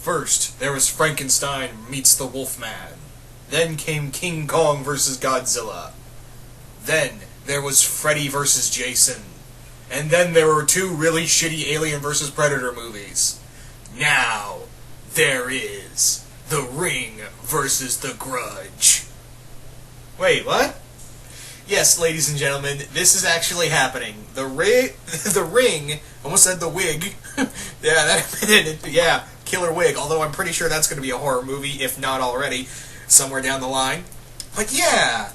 First, there was Frankenstein meets the Wolfman. Then came King Kong versus Godzilla. Then there was Freddy versus Jason. And then there were two really shitty Alien versus Predator movies. Now, there is The Ring versus The Grudge. Wait, what? Yes, ladies and gentlemen, this is actually happening. The Ring, almost said the wig. Yeah, killer wig, although I'm pretty sure that's going to be a horror movie, if not already, somewhere down the line. But yeah,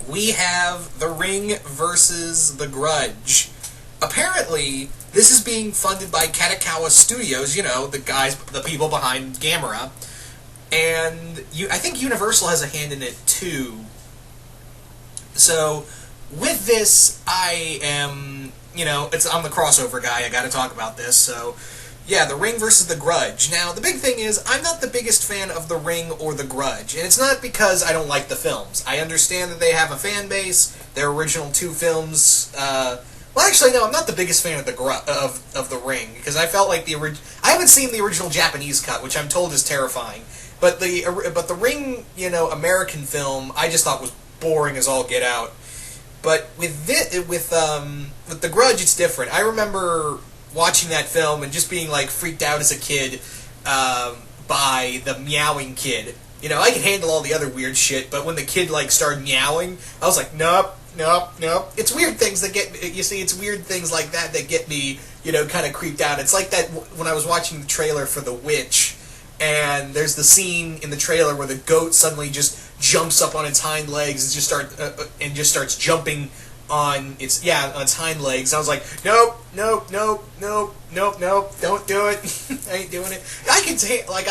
we have The Ring versus The Grudge. Apparently, this is being funded by Katakawa Studios, the people behind Gamera. And I think Universal has a hand in it, too. So, with this, I am, I'm the crossover guy, I gotta talk about this, so, yeah, The Ring versus The Grudge. Now, the big thing is, I'm not the biggest fan of The Ring or The Grudge, and it's not because I don't like the films. I understand that they have a fan base, their original two films, well, actually, no, I'm not the biggest fan of The Ring, because I felt like I haven't seen the original Japanese cut, which I'm told is terrifying, but the Ring, American film, I just thought was boring as all get out. But with The Grudge, it's different. I remember watching that film and just being freaked out as a kid by the meowing kid. I could handle all the other weird shit, but when the kid started meowing, I was like, nope. It's weird things that it's weird things like that get me, kind of creeped out. It's like that when I was watching the trailer for The Witch, and there's the scene in the trailer where the goat suddenly just jumps up on its hind legs and just starts jumping on its hind legs. I was like, nope, don't do it. I ain't doing it. I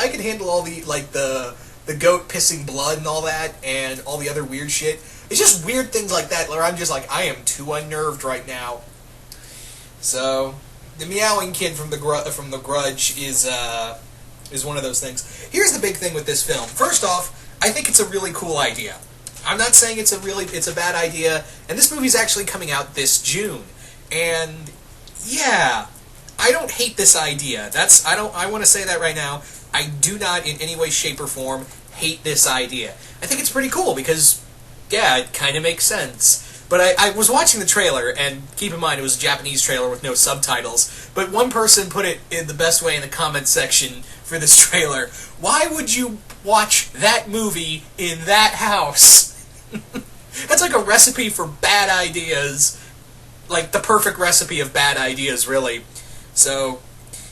can handle all the goat pissing blood and all that, and all the other weird shit. It's just weird things like that where I'm just like, I am too unnerved right now. So, the meowing kid from the Grudge is one of those things. Here's the big thing with this film. First off, I think it's a really cool idea. I'm not saying it's a bad idea, and this movie's actually coming out this June. And yeah, I don't hate this idea. I want to say that right now. I do not in any way, shape, or form hate this idea. I think it's pretty cool because, yeah, it kind of makes sense. But I was watching the trailer, and keep in mind it was a Japanese trailer with no subtitles, but one person put it in the best way in the comment section for this trailer. Why would you watch that movie in that house? That's like a recipe for bad ideas. Like the perfect recipe of bad ideas, really. So,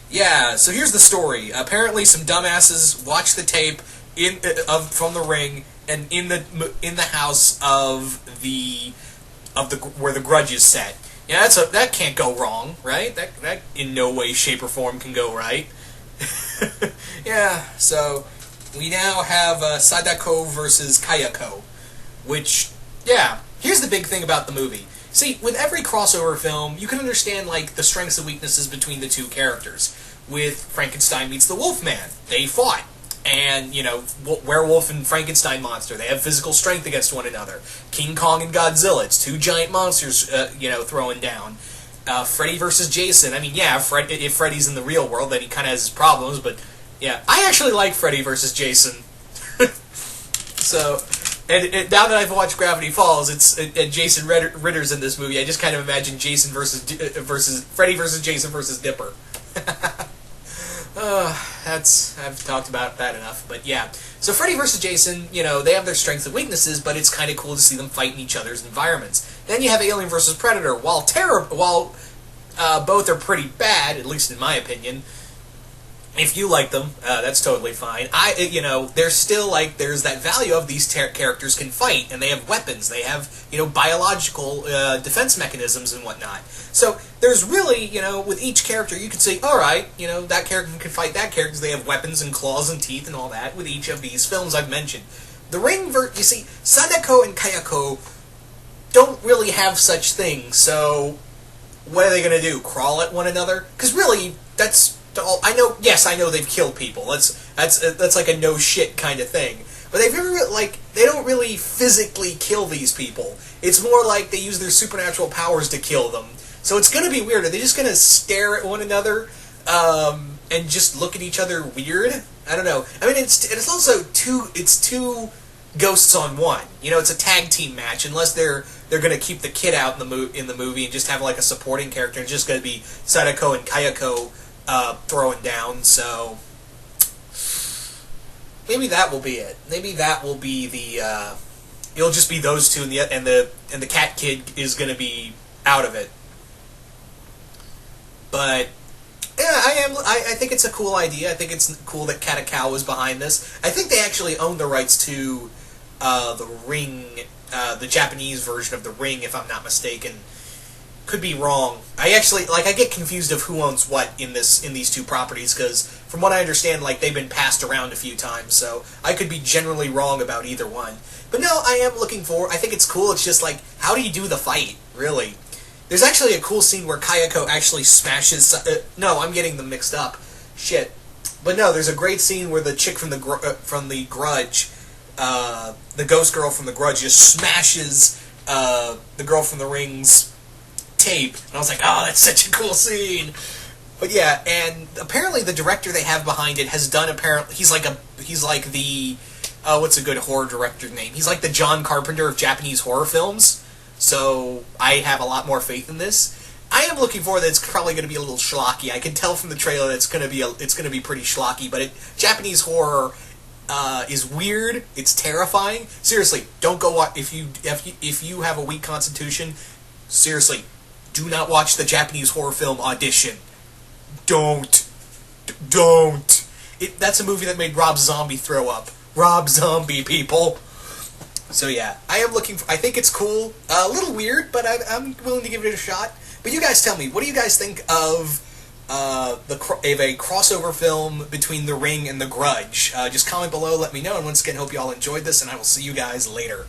yeah, so here's the story. Apparently some dumbasses watched the tape from The Ring and in the house of where the Grudge is set. Yeah, that can't go wrong, right? That in no way, shape, or form can go right. Yeah, so we now have Sadako versus Kayako, which, yeah, here's the big thing about the movie. See, with every crossover film, you can understand, the strengths and weaknesses between the two characters. With Frankenstein meets the Wolfman, they fought. And, Werewolf and Frankenstein monster, they have physical strength against one another. King Kong and Godzilla, it's two giant monsters, throwing down. Freddy versus Jason, I mean, yeah, if Freddy's in the real world, then he kind of has his problems, but, yeah. I actually like Freddy versus Jason. So, and now that I've watched Gravity Falls, and Jason Ritter's in this movie, I just kind of imagine Jason versus Freddy versus Jason versus Dipper. I've talked about that enough, but yeah. So Freddy vs. Jason, they have their strengths and weaknesses, but it's kind of cool to see them fight in each other's environments. Then you have Alien vs. Predator. While both are pretty bad, at least in my opinion, if you like them, that's totally fine. There's still, there's that value of these characters can fight, and they have weapons, they have, biological defense mechanisms and whatnot. So, there's really, with each character, you can say, alright, that character can fight that character because they have weapons and claws and teeth and all that with each of these films I've mentioned. The Ring, you see, Sadako and Kayako don't really have such things, so what are they going to do, crawl at one another? Because really, that's... I know they've killed people. That's like a no shit kind of thing. But they don't really physically kill these people. It's more like they use their supernatural powers to kill them. So it's gonna be weird. Are they just gonna stare at one another? and just look at each other weird. I don't know. I mean, it's also two ghosts on one. You know, it's a tag team match unless they're going to keep the kid out in the movie and just have like a supporting character. It's just going to be Sadako and Kayako throwing down. So maybe that will be it. Maybe that will be the. It'll just be those two, and the cat kid is going to be out of it. But yeah, I think it's a cool idea. I think it's cool that Katakao was behind this. I think they actually own the rights to the Ring, the Japanese version of the Ring, if I'm not mistaken. Could be wrong. I get confused of who owns what in these two properties, because from what I understand, like, they've been passed around a few times, so I could be generally wrong about either one. But no, I am looking for. I think it's cool. It's just like, how do you do the fight, really? There's actually a cool scene where Kayako actually smashes. No, I'm getting them mixed up. Shit. But no, there's a great scene where the chick from the Grudge, the ghost girl from the Grudge, just smashes the girl from the Ring's tape, and I was like, oh, that's such a cool scene. But yeah, and apparently the director they have behind it has done, he's like the what's a good horror director name? He's like the John Carpenter of Japanese horror films. So I have a lot more faith in this. I am looking forward that it's probably going to be a little schlocky. I can tell from the trailer that it's going to be pretty schlocky. But Japanese horror is weird. It's terrifying. Seriously, don't go watch if you have a weak constitution. Seriously, do not watch the Japanese horror film Audition. Don't. That's a movie that made Rob Zombie throw up. Rob Zombie, people. So yeah, I think it's cool. A little weird, but I'm willing to give it a shot. But you guys tell me, what do you guys think of a crossover film between The Ring and The Grudge? Just comment below, let me know, and once again, hope you all enjoyed this, and I will see you guys later.